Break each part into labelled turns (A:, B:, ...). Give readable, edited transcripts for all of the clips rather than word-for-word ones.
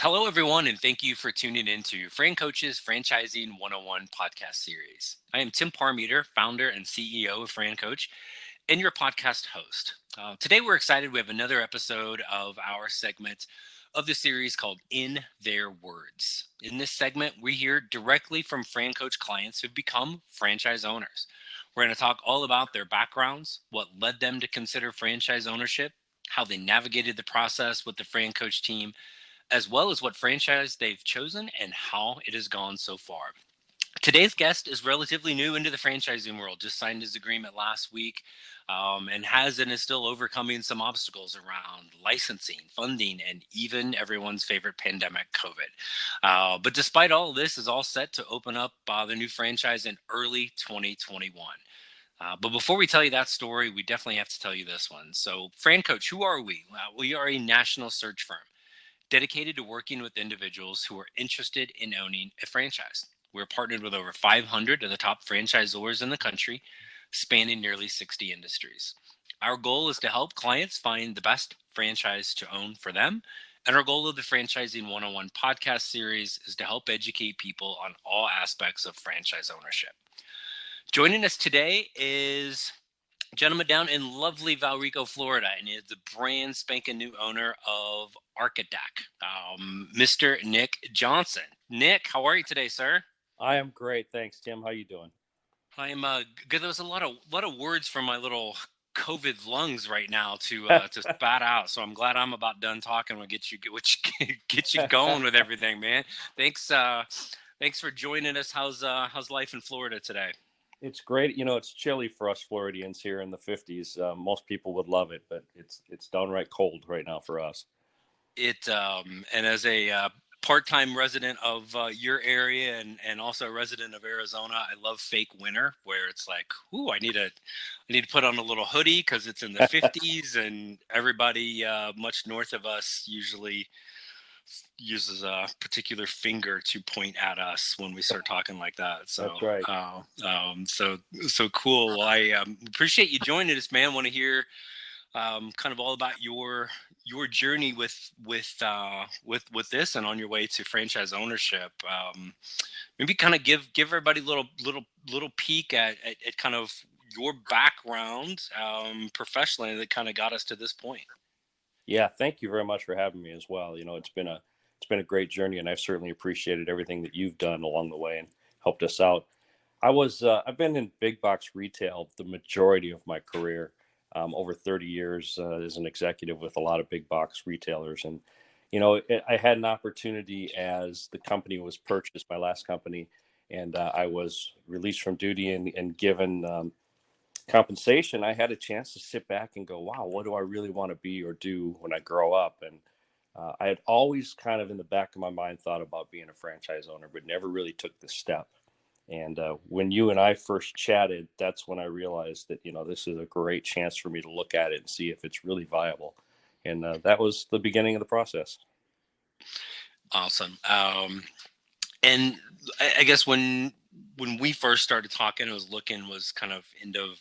A: Hello, everyone, and thank you for tuning in to FranCoach's Franchising 101 podcast series. I am Tim Parmeter, founder and CEO of FranCoach, and your podcast host. Today, we're excited. We have another episode of our segment of the series called In Their Words. In this segment, we hear directly from FranCoach clients who've become franchise owners. We're going to talk all about their backgrounds, what led them to consider franchise ownership, how they navigated the process with the FranCoach team, as well as what franchise they've chosen and how it has gone so far. Today's guest is relatively new into the franchising world, just signed his agreement last week, and has and is still overcoming some obstacles around licensing, funding, and even everyone's favorite pandemic, COVID. But despite all this, is all set to open up the new franchise in early 2021. But before we tell you that story, we definitely have to tell you this one. So, FranCoach, who are we? We are a national search firm dedicated to working with individuals who are interested in owning a franchise. We're partnered with over 500 of the top franchisors in the country, spanning nearly 60 industries. Our goal is to help clients find the best franchise to own for them. And our goal of the Franchising 101 podcast series is to help educate people on all aspects of franchise ownership. Joining us today is gentleman down in lovely Valrico, Florida, and is the brand spanking new owner of Architect, Mr. Nick Johnson. Nick, how are you today, sir?
B: I am great, thanks, Tim. How you doing?
A: I am good. There was a lot of words from my little COVID lungs right now to spat out. So I'm glad I'm about done talking. We'll get you going with everything, man. Thanks for joining us. How's life in Florida today?
B: It's great. It's chilly for us Floridians here in the 50s. Most people would love it, but it's downright cold right now for us.
A: And as a part-time resident of your area and also a resident of Arizona, I love fake winter where it's like, ooh, I need to put on a little hoodie because it's in the 50s, and everybody much north of us usually uses a particular finger to point at us when we start talking like that. So
B: that's right.
A: So cool. Well, I appreciate you joining us, man. Want to hear kind of all about your journey with this and on your way to franchise ownership. Maybe kind of give everybody a little peek at kind of your background professionally that kind of got us to this point.
B: Yeah, thank you very much for having me as well. It's been a great journey, and I've certainly appreciated everything that you've done along the way and helped us out. I've been in big box retail the majority of my career, over 30 years as an executive with a lot of big box retailers. And, I had an opportunity as the company was purchased, my last company, and I was released from duty and given compensation. I had a chance to sit back and go, wow, what do I really want to be or do when I grow up? And I had always kind of in the back of my mind thought about being a franchise owner, but never really took the step. And when you and I first chatted, that's when I realized that, this is a great chance for me to look at it and see if it's really viable. And that was the beginning of the process.
A: Awesome. And I guess when we first started talking, was kind of end of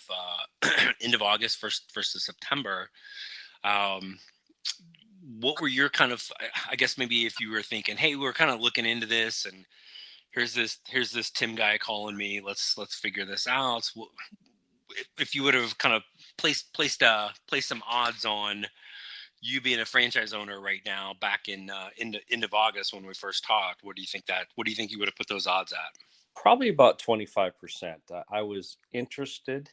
A: end of August, first of September. What were your kind of, I guess maybe if you were thinking, hey, we're kind of looking into this, and here's this Tim guy calling me, let's figure this out. If you would have kind of placed some odds on you being a franchise owner right now, back in end of August when we first talked, what do you think you would have put those odds at?
B: Probably about 25%. I was interested,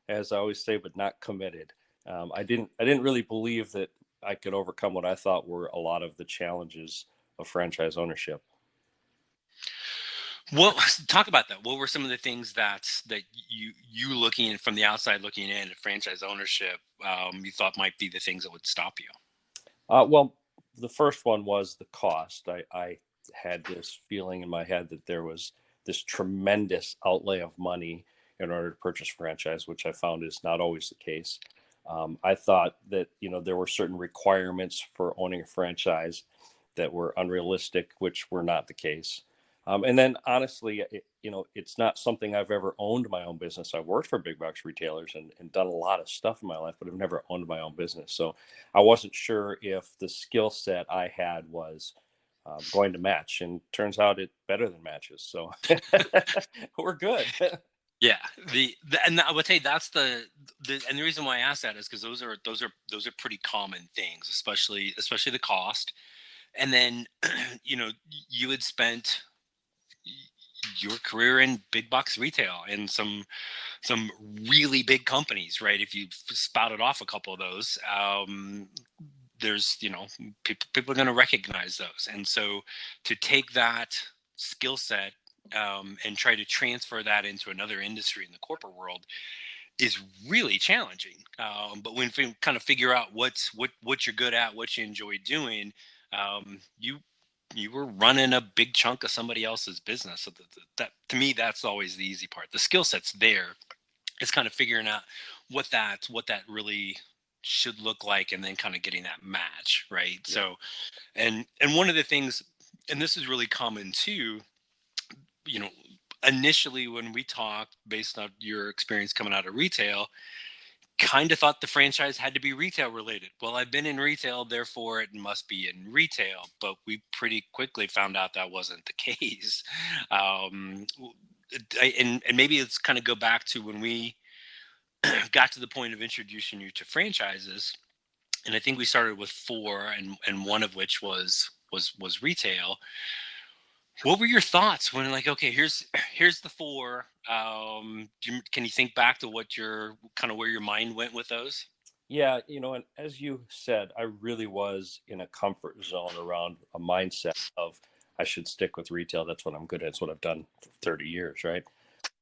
B: as I always say, but not committed. I didn't really believe that I could overcome what I thought were a lot of the challenges of franchise ownership.
A: Well, talk about that. What were some of the things that you looking from the outside looking in at franchise ownership, you thought might be the things that would stop you?
B: Well, the first one was the cost. I had this feeling in my head that there was this tremendous outlay of money in order to purchase franchise, which I found is not always the case. I thought that, there were certain requirements for owning a franchise that were unrealistic, which were not the case. And then honestly, it's not something I've ever owned my own business. I've worked for big box retailers and done a lot of stuff in my life, but I've never owned my own business. So I wasn't sure if the skill set I had was going to match, and turns out it's better than matches. So we're good.
A: Yeah, and I would say that's and the reason why I asked that is because those are pretty common things, especially the cost. And then, you had spent your career in big box retail and some really big companies, right? If you spouted off a couple of those, there's people are going to recognize those, and so to take that skill set and try to transfer that into another industry in the corporate world is really challenging. But when you kind of figure out what you're good at, what you enjoy doing, you were running a big chunk of somebody else's business. So that to me, that's always the easy part. The skill set's there. It's kind of figuring out what that really should look like, and then kind of getting that match, right?
B: Yeah.
A: So, and one of the things, and this is really common too, you know, initially when we talked, based on your experience coming out of retail, kind of thought the franchise had to be retail related. Well, I've been in retail, therefore it must be in retail. But we pretty quickly found out that wasn't the case. Um, and maybe it's kind of go back to when we got to the point of introducing you to franchises. And I think we started with four, and one of which was retail. What were your thoughts when, like, okay, here's the four? Can you think back to what your kind of where your mind went with those?
B: Yeah, and as you said, I really was in a comfort zone around a mindset of I should stick with retail. That's what I'm good at. It's what I've done for 30 years, right?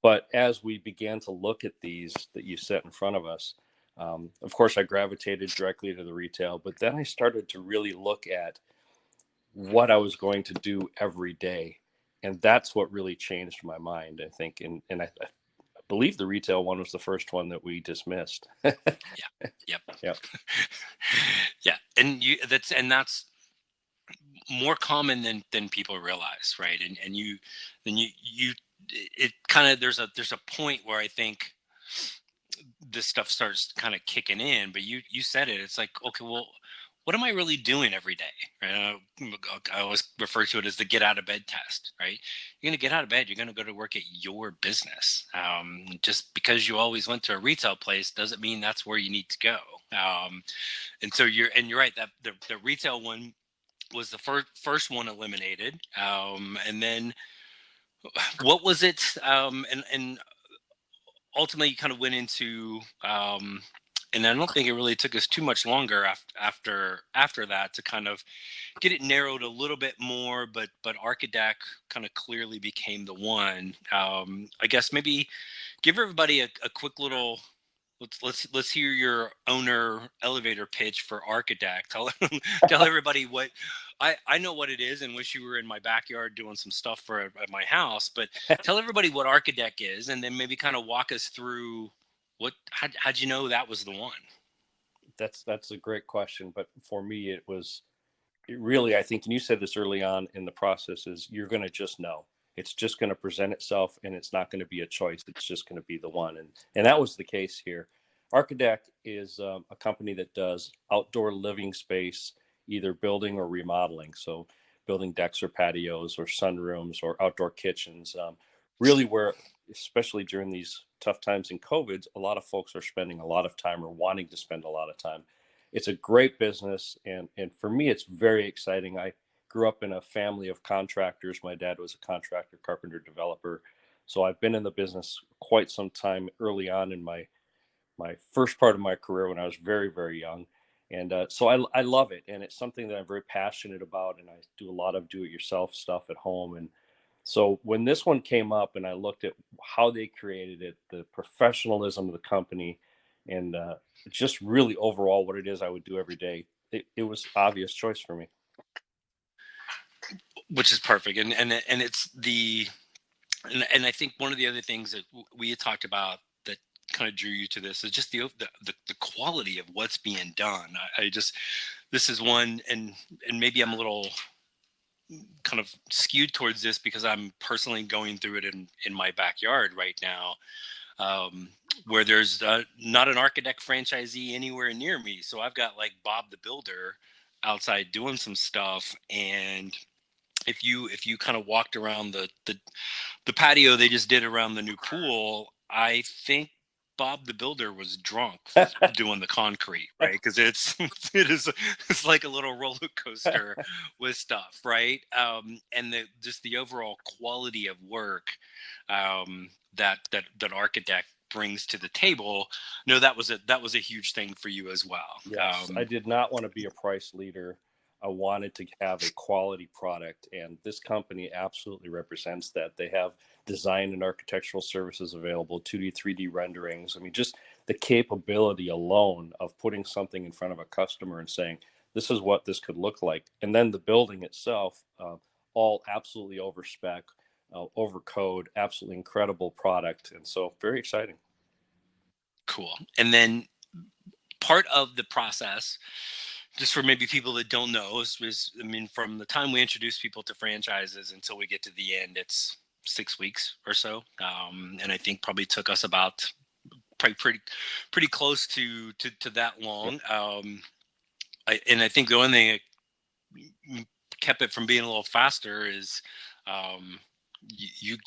B: But as we began to look at these that you set in front of us, of course, I gravitated directly to the retail, but then I started to really look at what I was going to do every day. And that's what really changed my mind, I think. And I believe the retail one was the first one that we dismissed.
A: Yeah. Yep.
B: Yeah.
A: Yeah. And that's more common than people realize, right? And you it kind of there's a point where I think this stuff starts kind of kicking in. But you said it. It's like, okay, well, what am I really doing every day? Right? I always refer to it as the get out of bed test. Right? You're gonna get out of bed. You're gonna go to work at your business. Just because you always went to a retail place doesn't mean that's where you need to go. And so you're right that the retail one was the first one eliminated. And then what was it? And ultimately you kind of went into and I don't think it really took us too much longer after that to kind of get it narrowed a little bit more, but Archidec kind of clearly became the one. I guess maybe give everybody a quick little let's hear your owner elevator pitch for Archidec. Tell everybody what I know what it is, and wish you were in my backyard doing some stuff at my house. But tell everybody what Archidec is, and then maybe kind of walk us through how'd you know that was the one?
B: That's a great question. But for me, it really, I think, and you said this early on in the process, is you're going to just know. It's just going to present itself, and it's not going to be a choice. It's just going to be the one. And that was the case here. Architect is a company that does outdoor living space, either building or remodeling. So building decks or patios or sunrooms or outdoor kitchens. Really, where, especially during these tough times in COVID, a lot of folks are spending a lot of time or wanting to spend a lot of time. It's a great business, and for me, it's very exciting. I grew up in a family of contractors. My dad was a contractor, carpenter, developer, so I've been in the business quite some time. Early on in my first part of my career, when I was very very young, and so I love it, and it's something that I'm very passionate about. And I do a lot of do-it-yourself stuff at home. And so when this one came up, and I looked at how they created it, the professionalism of the company, and just really overall what it is I would do every day, it was obvious choice for me.
A: Which is perfect, and it's and I think one of the other things that we had talked about that kind of drew you to this is just the quality of what's being done. I just this is one, and maybe I'm a little kind of skewed towards this because I'm personally going through it in my backyard right now, where there's not an Architect franchisee anywhere near me. So I've got like Bob the Builder outside doing some stuff, and if you kind of walked around the patio they just did around the new pool, I think Bob the Builder was drunk doing the concrete, right? Because it's like a little roller coaster with stuff, right? And just the overall quality of work that Architect brings to the table. No, that was a huge thing for you as well.
B: Yes, I did not want to be a price leader. I wanted to have a quality product, and this company absolutely represents that. They have design and architectural services available, 2D, 3D renderings. I mean, just the capability alone of putting something in front of a customer and saying, this is what this could look like. And then the building itself, all absolutely over spec, over code, absolutely incredible product. And so, very exciting.
A: Cool. And then part of the process, just for maybe people that don't know, is I mean, from the time we introduce people to franchises until we get to the end, it's 6 weeks or so. And I think probably took us about probably pretty close to that long. And I think the only thing that kept it from being a little faster is you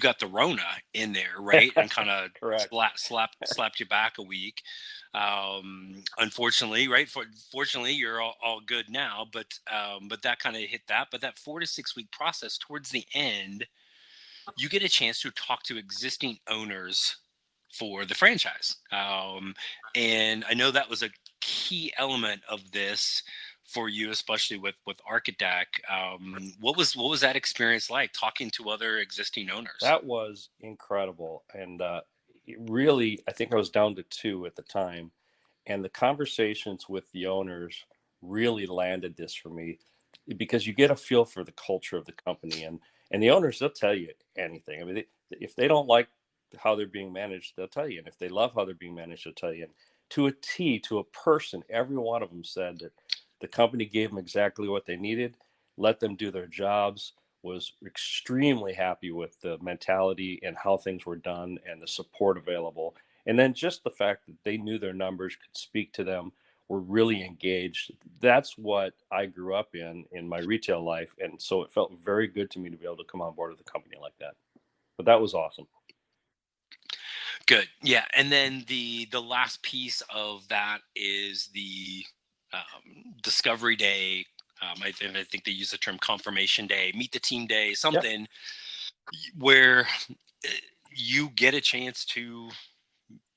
A: got the Rona in there, right? And kind of
B: Correct.
A: slapped you back a week. Unfortunately, right? Fortunately, you're all good now, but that kind of hit that. But that 4 to 6 week process towards the end, you get a chance to talk to existing owners for the franchise. And I know that was a key element of this for you, especially with Architect. What was that experience like talking to other existing owners?
B: That was incredible. And really, I think I was down to two at the time. And the conversations with the owners really landed this for me because you get a feel for the culture of the company. And the owners, they'll tell you anything. I mean, if they don't like how they're being managed, they'll tell you. And if they love how they're being managed, they'll tell you. And to a T, to a person, every one of them said that the company gave them exactly what they needed, let them do their jobs, was extremely happy with the mentality and how things were done and the support available. And then just the fact that they knew their numbers, could speak to them, were really engaged. That's what I grew up in my retail life. And so it felt very good to me to be able to come on board with a company like that. But that was awesome.
A: Good. Yeah. And then the last piece of that is the discovery day. I think they use the term confirmation day, meet the team day,
B: Yep.
A: something where you get a chance to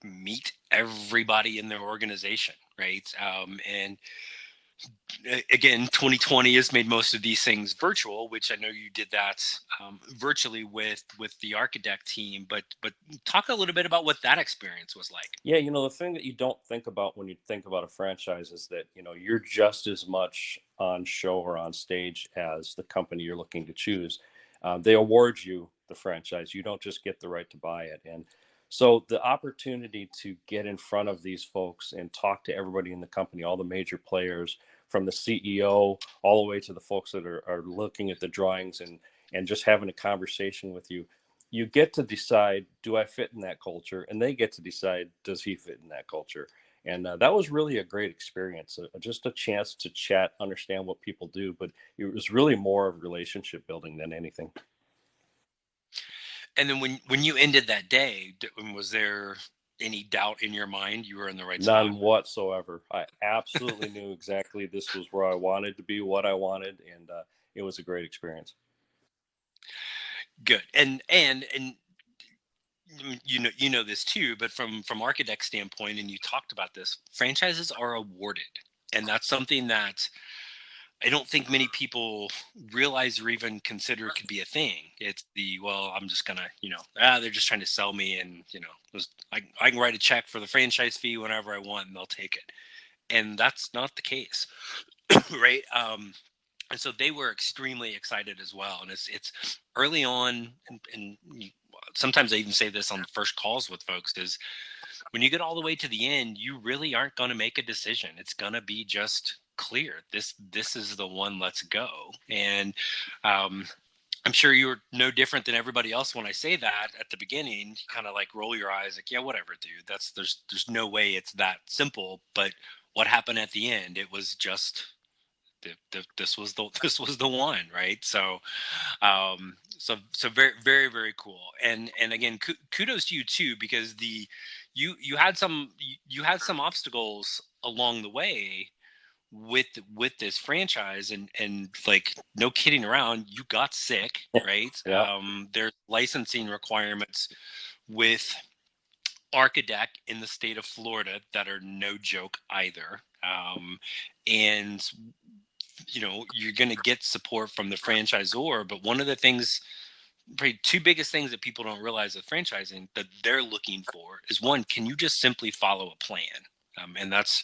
A: meet everybody in their organization, right? And again, 2020 has made most of these things virtual, which I know you did that virtually with the Architect team. But talk a little bit about what that experience was like.
B: Yeah, the thing that you don't think about when you think about a franchise is that, you're just as much on show or on stage as the company you're looking to choose. They award you the franchise. You don't just get the right to buy it. And so the opportunity to get in front of these folks and talk to everybody in the company, all the major players, from the CEO all the way to the folks that are looking at the drawings and just having a conversation with you, you get to decide, do I fit in that culture? And they get to decide, does he fit in that culture? And that was really a great experience, just a chance to chat, understand what people do. But it was really more of relationship building than anything.
A: And then when you ended that day, was there any doubt in your mind you were in the right spot?
B: None whatsoever. I absolutely knew exactly this was where I wanted to be, what I wanted. And it was a great experience.
A: Good. And you know this too, but from Architect standpoint, and you talked about this, franchises are awarded, and that's something that I don't think many people realize or even consider could be a thing. It's well, I'm just gonna, they're just trying to sell me, and I can write a check for the franchise fee whenever I want, and they'll take it. And that's not the case, right? And so they were extremely excited as well. And it's early on, and sometimes I even say this on the first calls with folks is when you get all the way to the end, you really aren't going to make a decision. It's going to be just clear. This is the one. Let's go. And I'm sure you're no different than everybody else. When I say that at the beginning, you kind of like roll your eyes, like, yeah, whatever, dude. There's no way it's that simple. But what happened at the end? It was just this was the this was the one, right? So very very very cool. And again, kudos to you too, because you had you had some obstacles along the way with this franchise, and like, no kidding around, you got sick, right?
B: Yeah.
A: There's licensing requirements with Archidec in the state of Florida that are no joke either. And you're going to get support from the franchisor, but one of the things, probably two biggest things that people don't realize with franchising that they're looking for is, one, can you just simply follow a plan? And that's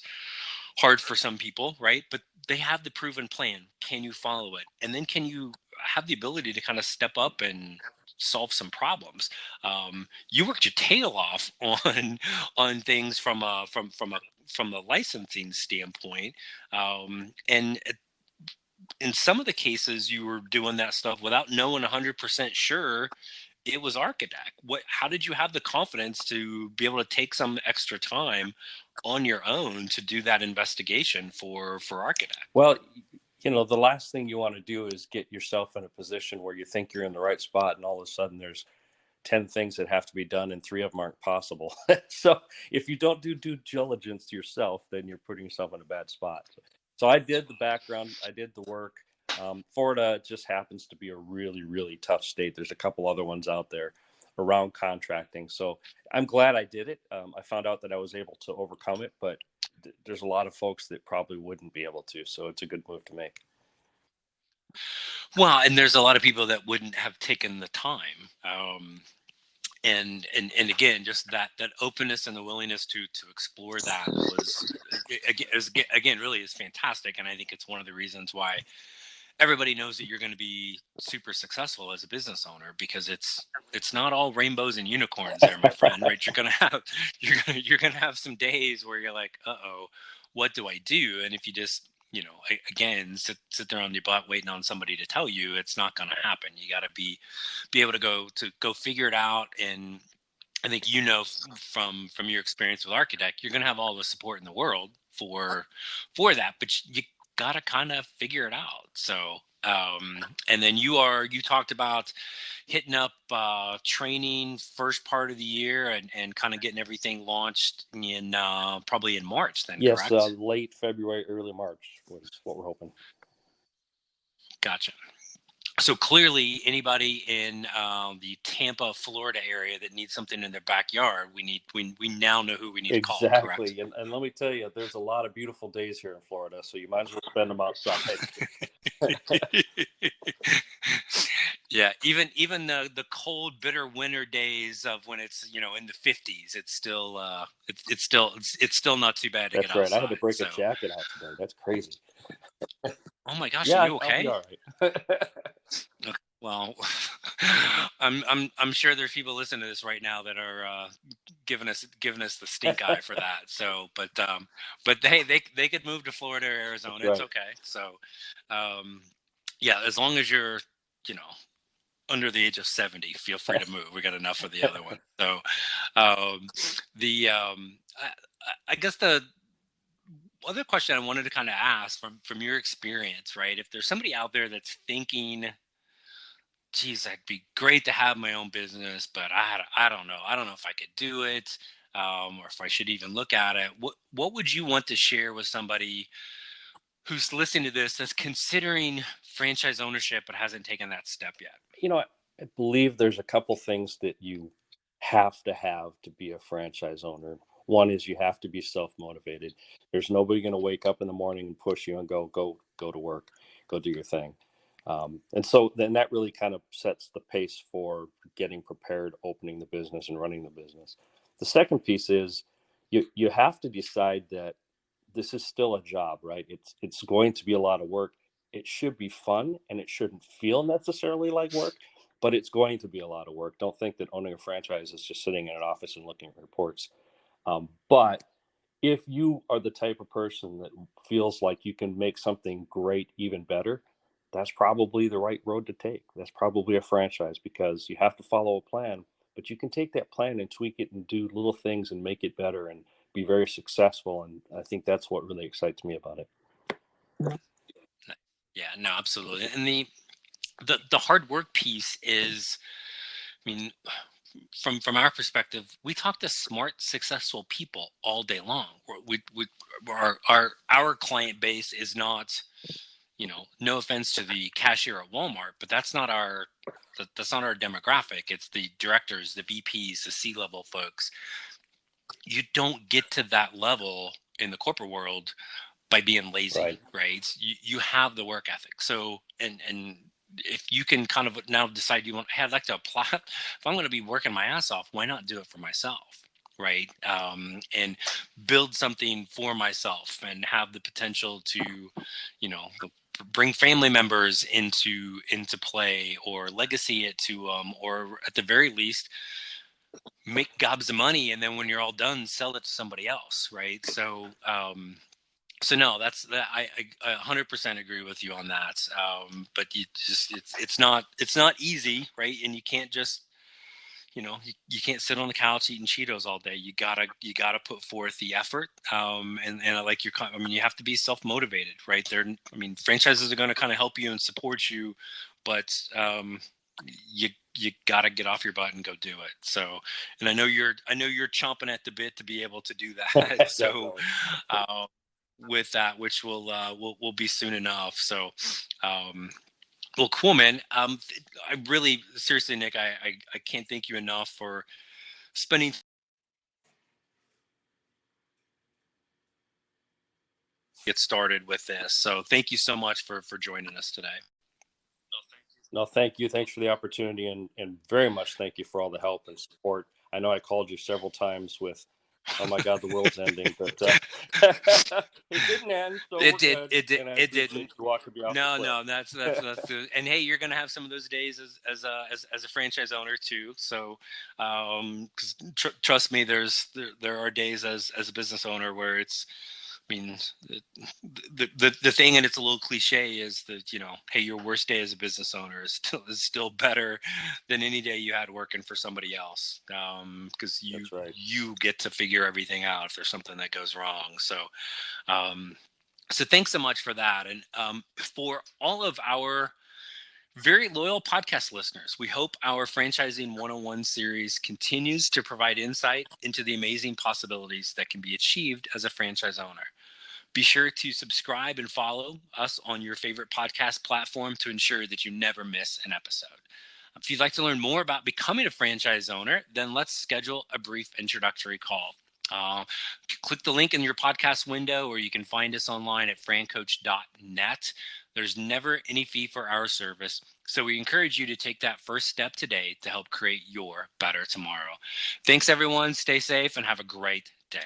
A: hard for some people, right? But they have the proven plan. Can you follow it? And then can you have the ability to kind of step up and solve some problems? You worked your tail off on things from the licensing standpoint, and in some of the cases you were doing that stuff without knowing 100% sure it was Archidec. How did you have the confidence to be able to take some extra time on your own to do that investigation for Archidec?
B: Well, the last thing you want to do is get yourself in a position where you think you're in the right spot, and all of a sudden there's 10 things that have to be done and 3 of them aren't possible. So if you don't do due diligence yourself, then you're putting yourself in a bad spot. So I did the background, I did the work. Florida just happens to be a really, really tough state. There's a couple other ones out there around contracting. So I'm glad I did it. I found out that I was able to overcome it, but there's a lot of folks that probably wouldn't be able to. So it's a good move to make.
A: Well, and there's a lot of people that wouldn't have taken the time. And again, just that openness and the willingness to explore that was, again, really is fantastic. And I think it's one of the reasons why everybody knows that you're going to be super successful as a business owner, because it's not all rainbows and unicorns there, my friend, right? You're gonna have some days where you're like, uh-oh, what do I do? And if you just, again, sit there on your butt waiting on somebody to tell you, it's not going to happen. You got to be able to go figure it out. And I think, from your experience with Archidec, you're going to have all the support in the world for that, but you got to kind of figure it out. So, and then you talked about hitting up training first part of the year, and kind of getting everything launched in probably in March then,
B: Yes,
A: correct?
B: late February, early March was what we're hoping.
A: Gotcha. So clearly, anybody in the Tampa, Florida area that needs something in their backyard, we now know who we need to call, correct?
B: Exactly. And let me tell you, there's a lot of beautiful days here in Florida, so you might as well spend them outside.
A: Yeah, even the cold, bitter winter days of when it's in the 50s, it's still it's still not too bad to
B: That's
A: get
B: right. I
A: outside.
B: had to break
A: So,
B: a jacket out today. That's crazy.
A: oh my gosh, are
B: Yeah,
A: you
B: I'll be
A: okay?
B: all right.
A: Okay. Well, I'm sure there's people listening to this right now that are giving us the stink eye for that. So, but they could move to Florida or Arizona.
B: Right.
A: It's okay. So, yeah, as long as you're under the age of 70, feel free to move. We got enough of the other one. So, the I guess the other question I wanted to kind of ask, from your experience, right? If there's somebody out there that's thinking, geez, that'd be great to have my own business, but I don't know. I don't know if I could do it, or if I should even look at it. What would you want to share with somebody who's listening to this that's considering franchise ownership but hasn't taken that step yet?
B: I believe there's a couple things that you have to be a franchise owner. One is you have to be self-motivated. There's nobody going to wake up in the morning and push you and go to work, go do your thing. And so then that really kind of sets the pace for getting prepared, opening the business and running the business. The second piece is you have to decide that this is still a job, right? It's going to be a lot of work. It should be fun and it shouldn't feel necessarily like work, but it's going to be a lot of work. Don't think that owning a franchise is just sitting in an office and looking at reports. But if you are the type of person that feels like you can make something great even better, that's probably the right road to take. That's probably a franchise, because you have to follow a plan, but you can take that plan and tweak it and do little things and make it better and be very successful. And I think that's what really excites me about it.
A: no, absolutely. And the hard work piece is, I mean, from our perspective, we talk to smart, successful people all day long. Our client base is not, no offense to the cashier at Walmart, but that's not our demographic. It's the directors, the VPs, the C-level folks. You don't get to that level in the corporate world by being lazy, right? You have the work ethic. So, and if you can kind of now decide hey, I'd like to apply, if I'm going to be working my ass off, why not do it for myself? Right. And build something for myself and have the potential to, bring family members into play, or legacy it to them, or at the very least, make gobs of money, and then when you're all done, sell it to somebody else, right? So no, that's that. I 100% agree with you on that. But it's not easy, right? And you can't just, you can't sit on the couch eating Cheetos all day. You gotta put forth the effort. And I like you have to be self-motivated, right? Franchises are going to kind of help you and support you, but you gotta get off your butt and go do it. So, and I know you're chomping at the bit to be able to do that. So, with that, which will be soon enough. So, well, cool, man. I really, seriously, Nick, I can't thank you enough for spending get started with this. So thank you so much for joining us today.
B: No, thank you. Thanks for the opportunity, and very much thank you for all the help and support. I know I called you several times with, oh my God, the world's ending, but it didn't end. So
A: it did.
B: good,
A: It did. It didn't.
B: Walking me off
A: No. That's and hey, you're gonna have some of those days as a franchise owner too. So, because trust me, there are days as a business owner where it's. I mean, the thing, and it's a little cliche, is that, hey, your worst day as a business owner is still better than any day you had working for somebody else, because you get to figure everything out if there's something that goes wrong. So, so thanks so much for that, and for all of our very loyal podcast listeners, we hope our Franchising 101 series continues to provide insight into the amazing possibilities that can be achieved as a franchise owner. Be sure to subscribe and follow us on your favorite podcast platform to ensure that you never miss an episode. If you'd like to learn more about becoming a franchise owner, then let's schedule a brief introductory call. Click the link in your podcast window, or you can find us online at francoach.net. There's never any fee for our service, so we encourage you to take that first step today to help create your better tomorrow. Thanks, everyone. Stay safe and have a great day.